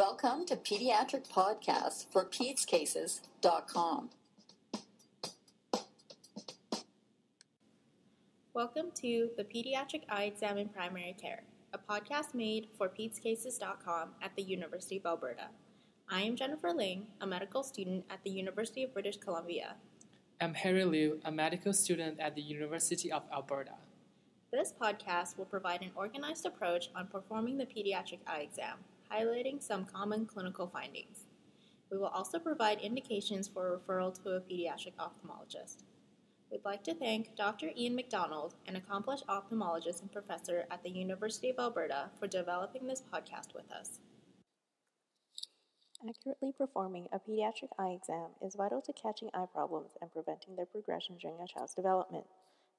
Welcome to Pediatric Podcast for PedsCases.com. Welcome to the Pediatric Eye Exam in Primary Care, a podcast made for PedsCases.com at the University of Alberta. I am Jennifer Ling, a medical student at the University of British Columbia. I'm Harry Liu, a medical student at the University of Alberta. This podcast will provide an organized approach on performing the pediatric eye exam, highlighting some common clinical findings. We will also provide indications for referral to a pediatric ophthalmologist. We'd like to thank Dr. Ian MacDonald, an accomplished ophthalmologist and professor at the University of Alberta, for developing this podcast with us. Accurately performing a pediatric eye exam is vital to catching eye problems and preventing their progression during a child's development.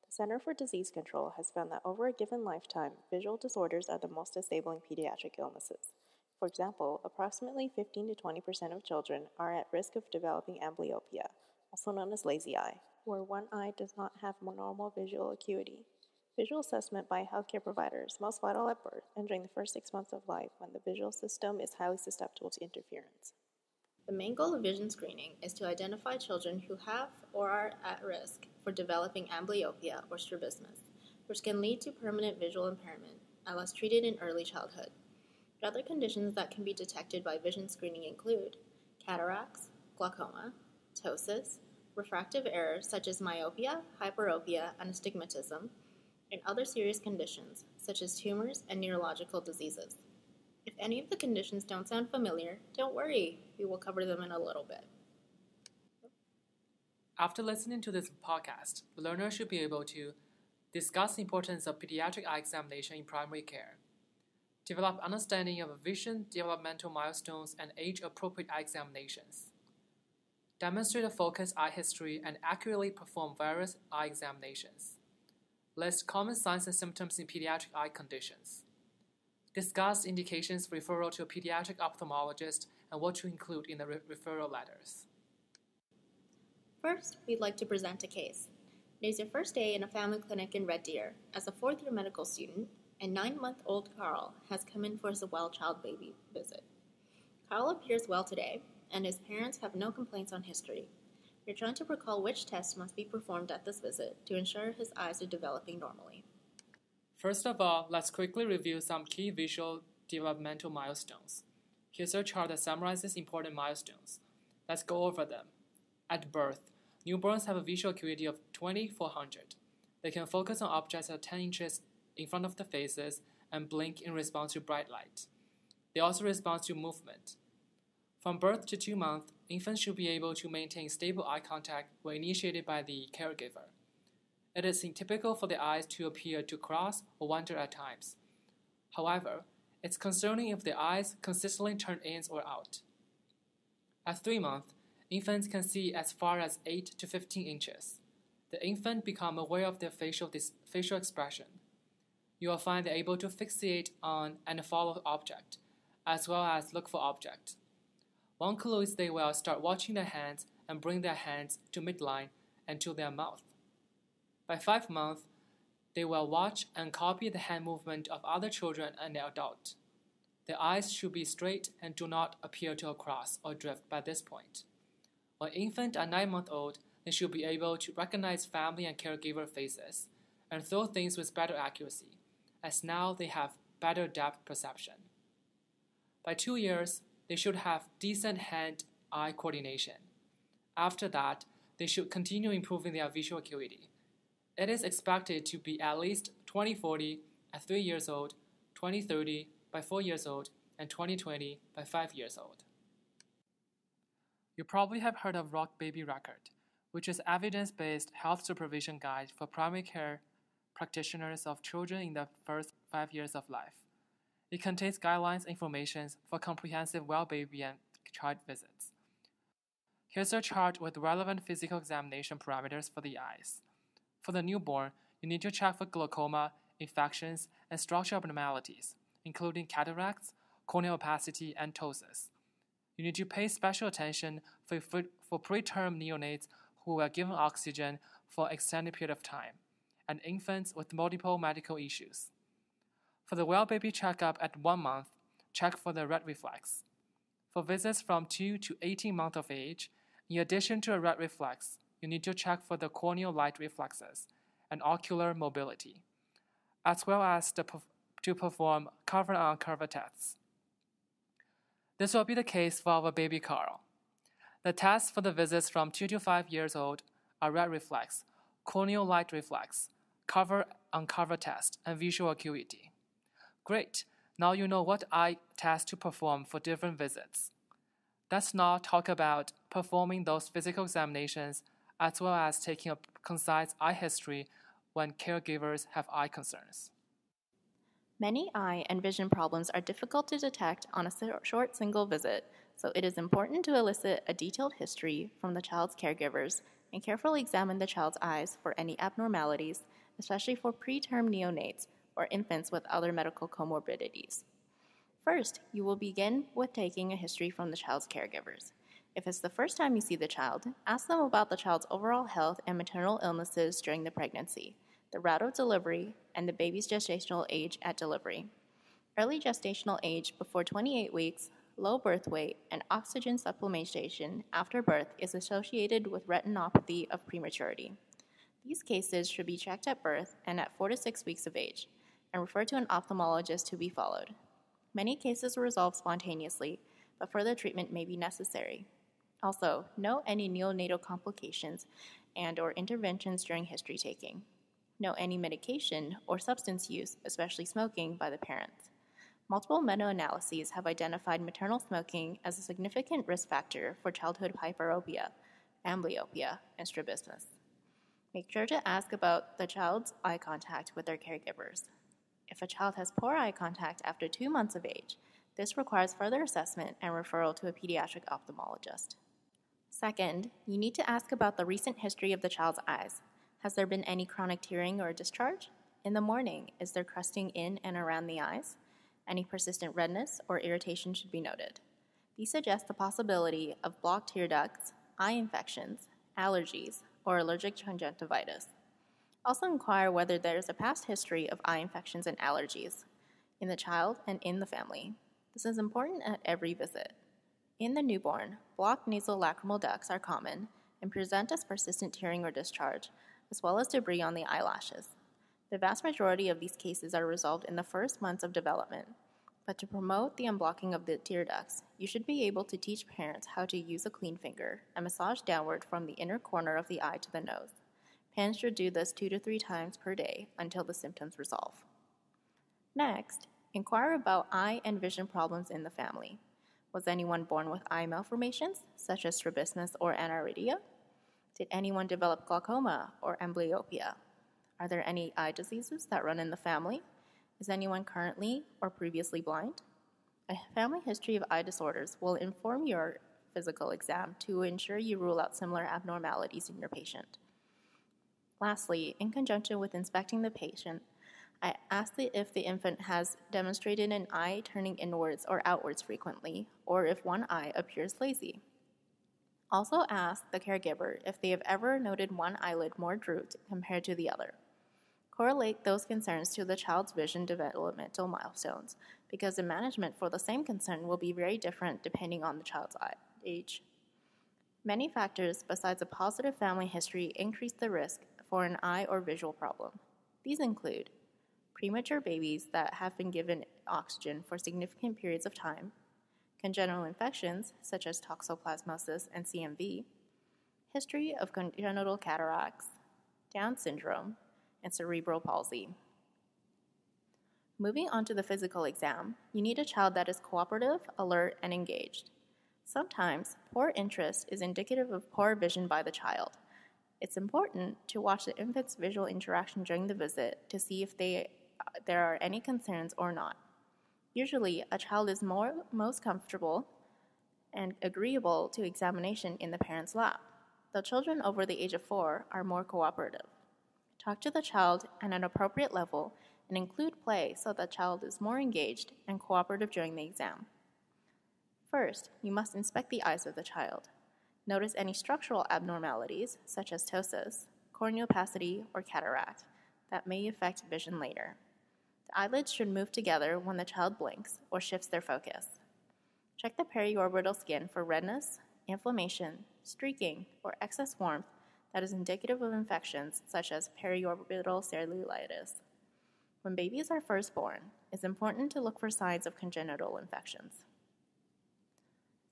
The Center for Disease Control has found that over a given lifetime, visual disorders are the most disabling pediatric illnesses. For example, approximately 15 to 20% of children are at risk of developing amblyopia, also known as lazy eye, where one eye does not have normal visual acuity. Visual assessment by healthcare providers is most vital at birth and during the first 6 months of life when the visual system is highly susceptible to interference. The main goal of vision screening is to identify children who have or are at risk for developing amblyopia or strabismus, which can lead to permanent visual impairment unless treated in early childhood. Other conditions that can be detected by vision screening include cataracts, glaucoma, ptosis, refractive errors such as myopia, hyperopia, and astigmatism, and other serious conditions such as tumors and neurological diseases. If any of the conditions don't sound familiar, don't worry, we will cover them in a little bit. After listening to this podcast, the learner should be able to discuss the importance of pediatric eye examination in primary care, develop understanding of vision developmental milestones and age-appropriate eye examinations, demonstrate a focused eye history and accurately perform various eye examinations, list common signs and symptoms in pediatric eye conditions, discuss indications for referral to a pediatric ophthalmologist and what to include in the referral letters. First, we'd like to present a case. It is your first day in a family clinic in Red Deer. As a fourth-year medical student, and 9-month-old Carl has come in for his well child baby visit. Carl appears well today, and his parents have no complaints on history. We're trying to recall which tests must be performed at this visit to ensure his eyes are developing normally. First of all, let's quickly review some key visual developmental milestones. Here's a chart that summarizes important milestones. Let's go over them. At birth, newborns have a visual acuity of 20/400. They can focus on objects at 10 inches in front of the faces and blink in response to bright light. They also respond to movement. From birth to 2 months, infants should be able to maintain stable eye contact when initiated by the caregiver. It is typical for the eyes to appear to cross or wander at times. However, it's concerning if the eyes consistently turn in or out. At 3 months, infants can see as far as 8 to 15 inches. The infant becomes aware of their facial expression. You will find they're able to fixate on and follow object, as well as look for object. One clue is they will start watching their hands and bring their hands to midline and to their mouth. By 5 months, they will watch and copy the hand movement of other children and the adult. Their eyes should be straight and do not appear to cross or drift by this point. When infants are 9 months old, they should be able to recognize family and caregiver faces and throw things with better accuracy, as now they have better depth perception. By 2 years, they should have decent hand-eye coordination. After that, they should continue improving their visual acuity. It is expected to be at least 20/40 at 3 years old, 20/30 by 4 years old, and 20/20 by 5 years old. You probably have heard of Rock Baby Record, which is evidence-based health supervision guide for primary care practitioners of children in the first 5 years of life. It contains guidelines and information for comprehensive well baby and child visits. Here's a chart with relevant physical examination parameters for the eyes. For the newborn, you need to check for glaucoma, infections, and structural abnormalities, including cataracts, corneal opacity, and ptosis. You need to pay special attention for preterm neonates who were given oxygen for an extended period of time, and infants with multiple medical issues. For the well baby checkup at 1 month, check for the red reflex. For visits from 2 to 18 months of age, in addition to a red reflex, you need to check for the corneal light reflexes and ocular mobility, as well as to perform cover-on-cover tests. This will be the case for our baby Carl. The tests for the visits from 2 to 5 years old are red reflex, corneal light reflex, cover-on-cover test, and visual acuity. Great! Now you know what eye test to perform for different visits. Let's now talk about performing those physical examinations as well as taking a concise eye history when caregivers have eye concerns. Many eye and vision problems are difficult to detect on a short single visit, so it is important to elicit a detailed history from the child's caregivers and carefully examine the child's eyes for any abnormalities, especially for preterm neonates or infants with other medical comorbidities. First, you will begin with taking a history from the child's caregivers. If it's the first time you see the child, ask them about the child's overall health and maternal illnesses during the pregnancy, the route of delivery, and the baby's gestational age at delivery. Early gestational age before 28 weeks, low birth weight, and oxygen supplementation after birth is associated with retinopathy of prematurity. These cases should be checked at birth and at 4 to 6 weeks of age, and refer to an ophthalmologist to be followed. Many cases resolve spontaneously, but further treatment may be necessary. Also, note any neonatal complications and/or interventions during history taking. Note any medication or substance use, especially smoking, by the parents. Multiple meta-analyses have identified maternal smoking as a significant risk factor for childhood hyperopia, amblyopia, and strabismus. Make sure to ask about the child's eye contact with their caregivers. If a child has poor eye contact after 2 months of age, this requires further assessment and referral to a pediatric ophthalmologist. Second, you need to ask about the recent history of the child's eyes. Has there been any chronic tearing or discharge? In the morning, is there crusting in and around the eyes? Any persistent redness or irritation should be noted. These suggest the possibility of blocked tear ducts, eye infections, allergies, or allergic conjunctivitis. Also inquire whether there is a past history of eye infections and allergies in the child and in the family. This is important at every visit. In the newborn, blocked nasolacrimal ducts are common and present as persistent tearing or discharge, as well as debris on the eyelashes. The vast majority of these cases are resolved in the first months of development, but to promote the unblocking of the tear ducts, you should be able to teach parents how to use a clean finger and massage downward from the inner corner of the eye to the nose. Parents should do this 2 to 3 times per day until the symptoms resolve. Next, inquire about eye and vision problems in the family. Was anyone born with eye malformations, such as strabismus or aniridia? Did anyone develop glaucoma or amblyopia? Are there any eye diseases that run in the family? Is anyone currently or previously blind? A family history of eye disorders will inform your physical exam to ensure you rule out similar abnormalities in your patient. Lastly, in conjunction with inspecting the patient, I ask if the infant has demonstrated an eye turning inwards or outwards frequently, or if one eye appears lazy. Also ask the caregiver if they have ever noted one eyelid more drooped compared to the other. Correlate those concerns to the child's vision developmental milestones, because the management for the same concern will be very different depending on the child's age. Many factors besides a positive family history increase the risk for an eye or visual problem. These include premature babies that have been given oxygen for significant periods of time, congenital infections such as toxoplasmosis and CMV, history of congenital cataracts, Down syndrome, and cerebral palsy. Moving on to the physical exam, you need a child that is cooperative, alert, and engaged. Sometimes, poor interest is indicative of poor vision by the child. It's important to watch the infant's visual interaction during the visit to see if there are any concerns or not. Usually, a child is most comfortable and agreeable to examination in the parent's lap. The children over the age of 4 are more cooperative. Talk to the child at an appropriate level and include play so the child is more engaged and cooperative during the exam. First, you must inspect the eyes of the child. Notice any structural abnormalities, such as ptosis, corneal opacity, or cataract, that may affect vision later. The eyelids should move together when the child blinks or shifts their focus. Check the periorbital skin for redness, inflammation, streaking, or excess warmth that is indicative of infections such as periorbital cellulitis. When babies are first born, it's important to look for signs of congenital infections.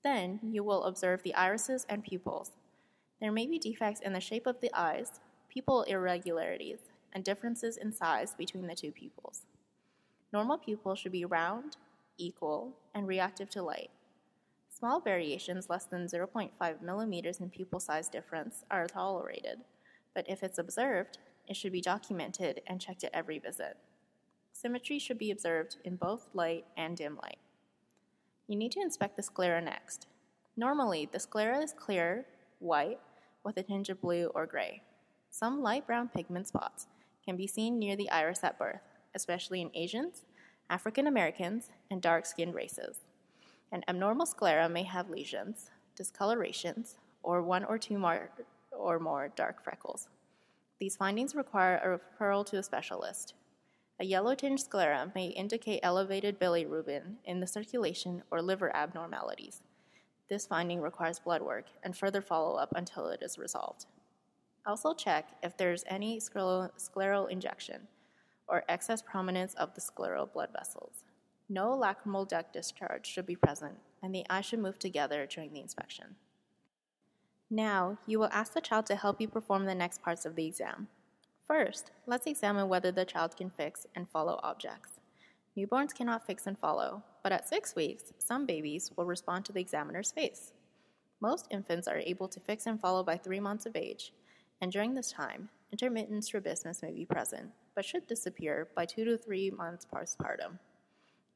Then, you will observe the irises and pupils. There may be defects in the shape of the eyes, pupil irregularities, and differences in size between the two pupils. Normal pupils should be round, equal, and reactive to light. Small variations less than 0.5 millimeters in pupil size difference are tolerated, but if it's observed, it should be documented and checked at every visit. Symmetry should be observed in both light and dim light. You need to inspect the sclera next. Normally, the sclera is clear, white, with a tinge of blue or gray. Some light brown pigment spots can be seen near the iris at birth, especially in Asians, African Americans, and dark-skinned races. An abnormal sclera may have lesions, discolorations, or one or two more dark freckles. These findings require a referral to a specialist. A yellow-tinged sclera may indicate elevated bilirubin in the circulation or liver abnormalities. This finding requires blood work and further follow-up until it is resolved. Also check if there is any scleral injection or excess prominence of the scleral blood vessels. No lacrimal duct discharge should be present, and the eye should move together during the inspection. Now, you will ask the child to help you perform the next parts of the exam. First, let's examine whether the child can fix and follow objects. Newborns cannot fix and follow, but at 6 weeks, some babies will respond to the examiner's face. Most infants are able to fix and follow by 3 months of age, and during this time, intermittent strabismus may be present, but should disappear by 2 to 3 months postpartum.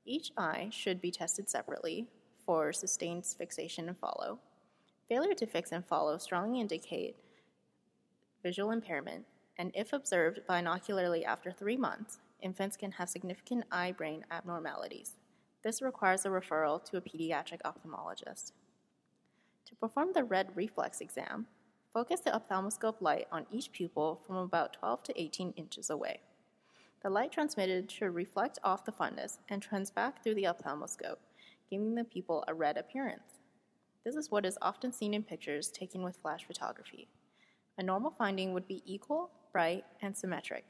Each eye should be tested separately for sustained fixation and follow. Failure to fix and follow strongly indicate visual impairment, and if observed binocularly after 3 months, infants can have significant eye-brain abnormalities. This requires a referral to a pediatric ophthalmologist. To perform the red reflex exam, focus the ophthalmoscope light on each pupil from about 12 to 18 inches away. The light transmitted should reflect off the fundus and trends back through the ophthalmoscope, giving the pupil a red appearance. This is what is often seen in pictures taken with flash photography. A normal finding would be equal, bright, and symmetric.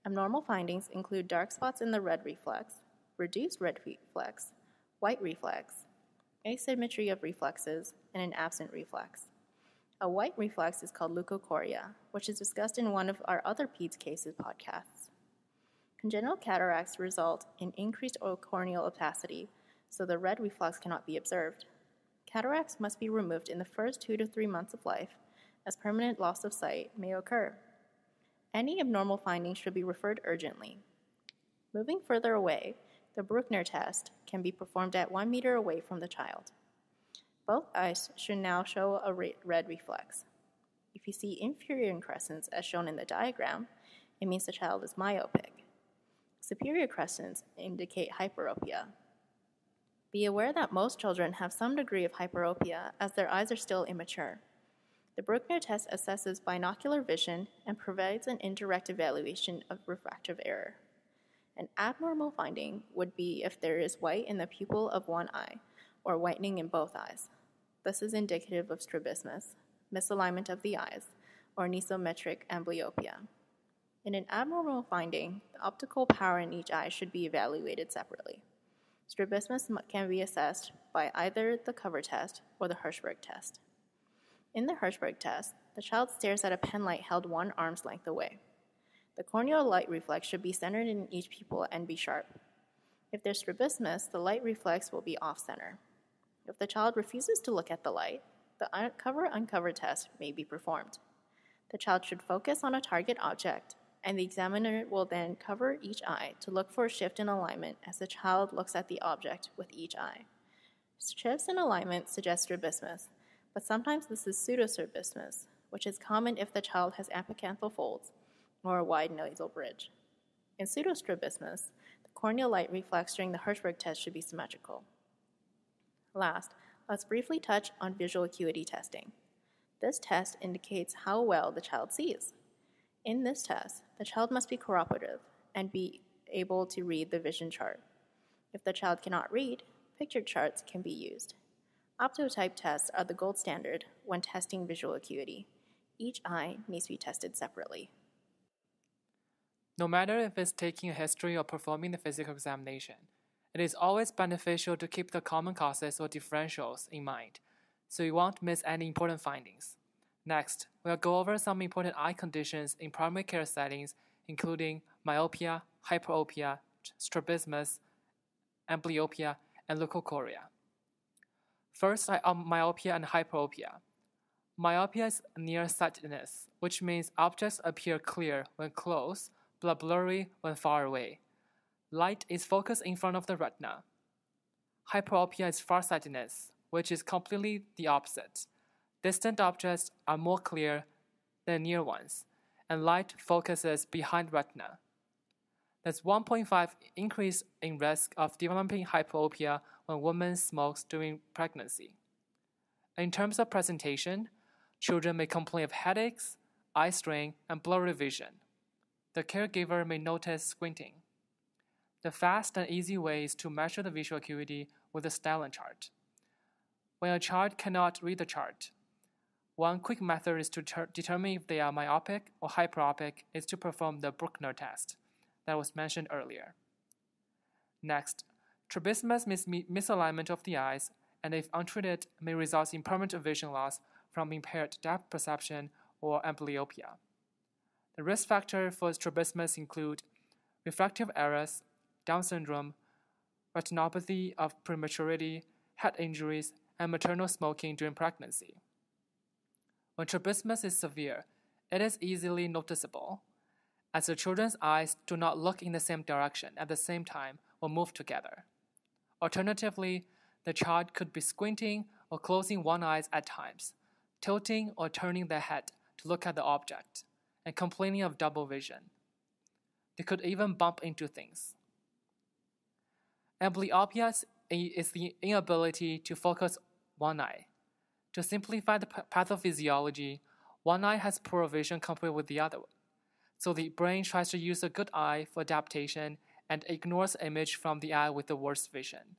Abnormal findings include dark spots in the red reflex, reduced red reflex, white reflex, asymmetry of reflexes, and an absent reflex. A white reflex is called leukocoria, which is discussed in one of our other PEDS cases podcasts. Congenital cataracts result in increased corneal opacity, so the red reflex cannot be observed. Cataracts must be removed in the first 2 to 3 months of life, as permanent loss of sight may occur. Any abnormal findings should be referred urgently. Moving further away, the Bruckner Test can be performed at 1 meter away from the child. Both eyes should now show a red reflex. If you see inferior crescents as shown in the diagram, it means the child is myopic. Superior crescents indicate hyperopia. Be aware that most children have some degree of hyperopia as their eyes are still immature. The Bruckner test assesses binocular vision and provides an indirect evaluation of refractive error. An abnormal finding would be if there is white in the pupil of one eye or whitening in both eyes. This is indicative of strabismus, misalignment of the eyes, or mesometric amblyopia. In an abnormal finding, the optical power in each eye should be evaluated separately. Strabismus can be assessed by either the cover test or the Hirschberg test. In the Hirschberg test, the child stares at a pen light held 1 arm's length away. The corneal light reflex should be centered in each pupil and be sharp. If there's strabismus, the light reflex will be off-center. If the child refuses to look at the light, the cover-uncover test may be performed. The child should focus on a target object, and the examiner will then cover each eye to look for a shift in alignment as the child looks at the object with each eye. Shifts in alignment suggest strabismus, but sometimes this is pseudostrabismus, which is common if the child has apicanthal folds or a wide nasal bridge. In pseudostrabismus, the corneal light reflex during the Hirschberg test should be symmetrical. Last, let's briefly touch on visual acuity testing. This test indicates how well the child sees. In this test, the child must be cooperative and be able to read the vision chart. If the child cannot read, picture charts can be used. Optotype tests are the gold standard when testing visual acuity. Each eye needs to be tested separately. No matter if it's taking a history or performing the physical examination, it is always beneficial to keep the common causes or differentials in mind, so you won't miss any important findings. Next, we'll go over some important eye conditions in primary care settings, including myopia, hyperopia, strabismus, amblyopia, and leukocoria. First, myopia and hyperopia. Myopia is nearsightedness, which means objects appear clear when close, but blurry when far away. Light is focused in front of the retina. Hyperopia is farsightedness, which is completely the opposite. Distant objects are more clear than near ones, and light focuses behind retina. There's 1.5 increase in risk of developing hyperopia when woman smokes during pregnancy. In terms of presentation, children may complain of headaches, eye strain, and blurry vision. The caregiver may notice squinting. The fast and easy way is to measure the visual acuity with a Snellen chart. When a child cannot read the chart, one quick method is to determine if they are myopic or hyperopic is to perform the Bruckner Test that was mentioned earlier. Next, strabismus means misalignment of the eyes, and if untreated, may result in permanent vision loss from impaired depth perception or amblyopia. The risk factors for strabismus include refractive errors, Down syndrome, retinopathy of prematurity, head injuries, and maternal smoking during pregnancy. When strabismus is severe, it is easily noticeable, as the children's eyes do not look in the same direction at the same time or move together. Alternatively, the child could be squinting or closing one eye at times, tilting or turning their head to look at the object, and complaining of double vision. They could even bump into things. Amblyopia is the inability to focus one eye. To simplify the pathophysiology, one eye has poor vision compared with the other, so the brain tries to use a good eye for adaptation and ignores image from the eye with the worst vision.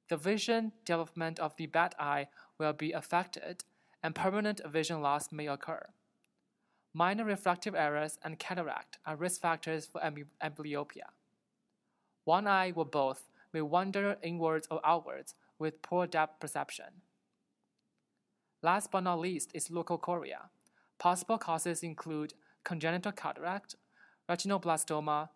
The vision development of the bad eye will be affected, and permanent vision loss may occur. Minor refractive errors and cataract are risk factors for amblyopia. One eye or both may wander inwards or outwards with poor depth perception. Last but not least is leukocoria. Possible causes include congenital cataract, retinoblastoma,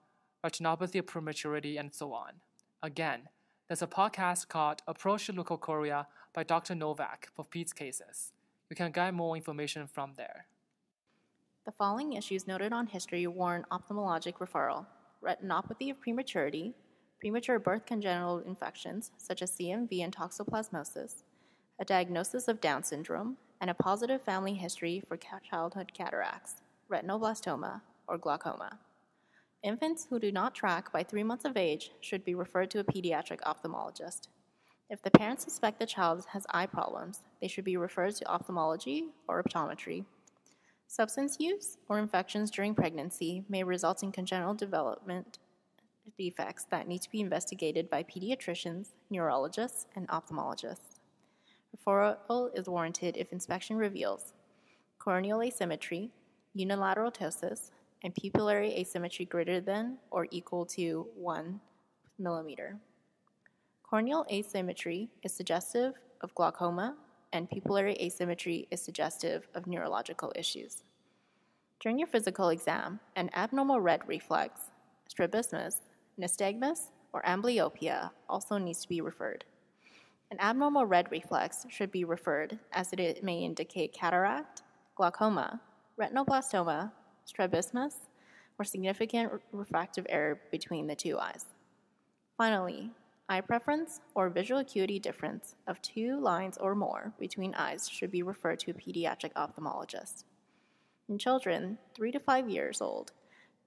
retinopathy of prematurity, and so on. Again, there's a podcast called Approach to Leukocoria by Dr. Novak for PEDS cases. You can get more information from there. The following issues noted on history warrant ophthalmologic referral: retinopathy of prematurity, premature birth congenital infections such as CMV and toxoplasmosis, a diagnosis of Down syndrome, and a positive family history for childhood cataracts, retinoblastoma, or glaucoma. Infants who do not track by 3 months of age should be referred to a pediatric ophthalmologist. If the parents suspect the child has eye problems, they should be referred to ophthalmology or optometry. Substance use or infections during pregnancy may result in congenital development defects that need to be investigated by pediatricians, neurologists, and ophthalmologists. Referral is warranted if inspection reveals corneal asymmetry, unilateral ptosis, and pupillary asymmetry greater than or equal to 1 millimeter. Corneal asymmetry is suggestive of glaucoma, and pupillary asymmetry is suggestive of neurological issues. During your physical exam, an abnormal red reflex, strabismus, nystagmus, or amblyopia also needs to be referred. An abnormal red reflex should be referred as it may indicate cataract, glaucoma, retinoblastoma, strabismus, or significant refractive error between the two eyes. Finally, eye preference or visual acuity difference of 2 lines or more between eyes should be referred to a pediatric ophthalmologist. In children 3 to 5 years old,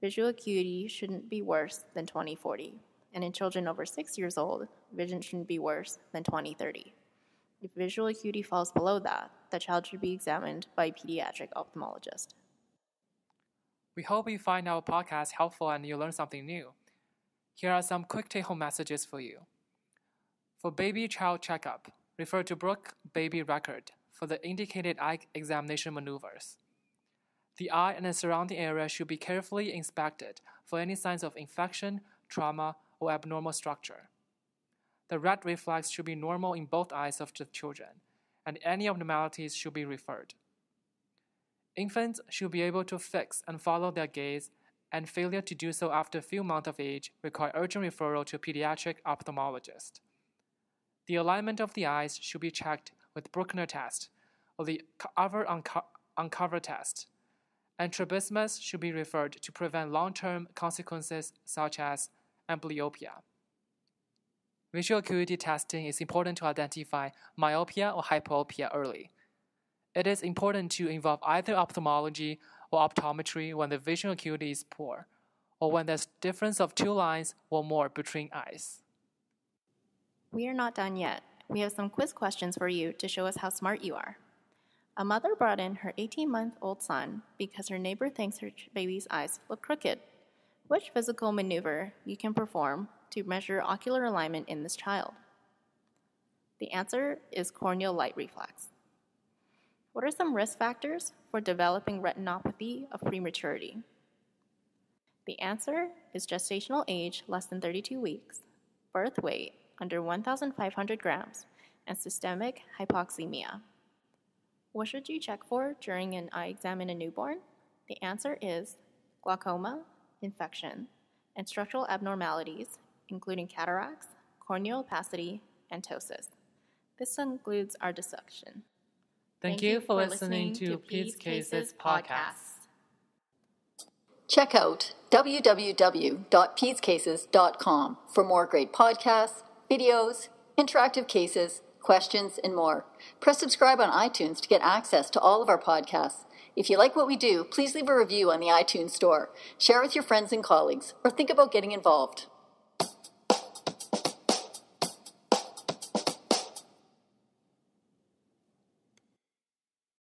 visual acuity shouldn't be worse than 20/40, and in children over 6 years old, vision shouldn't be worse than 20/30. If visual acuity falls below that, the child should be examined by a pediatric ophthalmologist. We hope you find our podcast helpful and you learn something new. Here are some quick take-home messages for you. For baby-child checkup, refer to Bruck Baby Record for the indicated eye examination maneuvers. The eye and the surrounding area should be carefully inspected for any signs of infection, trauma, or abnormal structure. The red reflex should be normal in both eyes of the children, and any abnormalities should be referred. Infants should be able to fix and follow their gaze, and failure to do so after a few months of age require urgent referral to a pediatric ophthalmologist. The alignment of the eyes should be checked with Bruckner Test or the other uncover test, and strabismus should be referred to prevent long-term consequences such as amblyopia. Visual acuity testing is important to identify myopia or hyperopia early. It is important to involve either ophthalmology or optometry when the visual acuity is poor, or when there's difference of 2 lines or more between eyes. We are not done yet. We have some quiz questions for you to show us how smart you are. A mother brought in her 18-month-old son because her neighbor thinks her baby's eyes look crooked. Which physical maneuver you can perform to measure ocular alignment in this child? The answer is corneal light reflex. What are some risk factors for developing retinopathy of prematurity? The answer is gestational age less than 32 weeks, birth weight under 1,500 grams, and systemic hypoxemia. What should you check for during an eye exam in a newborn? The answer is glaucoma, infection, and structural abnormalities, including cataracts, corneal opacity, and ptosis. This concludes our discussion. Thank you for listening to Pete's Cases podcast. Check out www.pedescases.com for more great podcasts, videos, interactive cases, questions, and more. Press subscribe on iTunes to get access to all of our podcasts. If you like what we do, please leave a review on the iTunes store, share with your friends and colleagues, or think about getting involved.